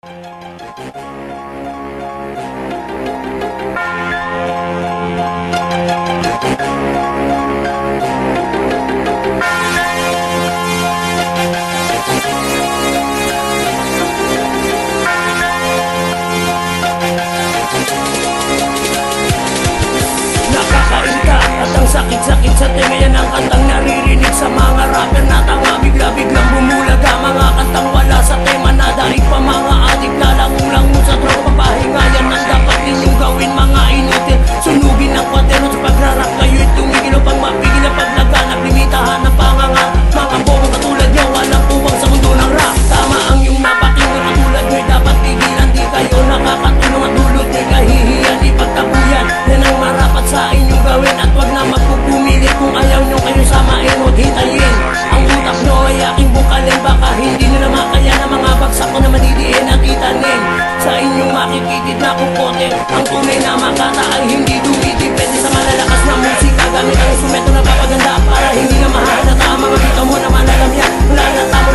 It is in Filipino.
Nakakainta at ang sakit-sakit sa tingayan ng kantang naririnig sa mga rapper na tanga. Bigla-biglang bumulaga mga kantang wala sa tema na daig pa mga adik. Lalangulang sa droga papahingayan ang dapat ninyong gawin mga inutil. Sunugin ang kwadero sa pagrarap kayo'y tumigil upang mapigil ang paglaganap. Limitahan ang pangangat mga bobong katulad nyo walang puwang sa mundo ng rap. Tama ang iyong napakinggan katulad nyo'y dapat tigilan. Di kayo nakakatulong at dulot nyo'y kahihiyan. Ipagtabuyan yan ang marapat sa inyong gawin. At wag na magpupumilit kung ayaw nyo kayo samain o hintayin. Ang utak nyo ay aking bukalin. Baka hindi nyo na makaya na mga bagsak ko na madidiin at itanin. Sa inyong makikitid na kukote ang tunay na makata ay hindi dumidipende sa malalakas na musika. Gamit ang instrumento na papaganda para hindi na mahalata ang mga bitaw mo na malalamya. Wala na tama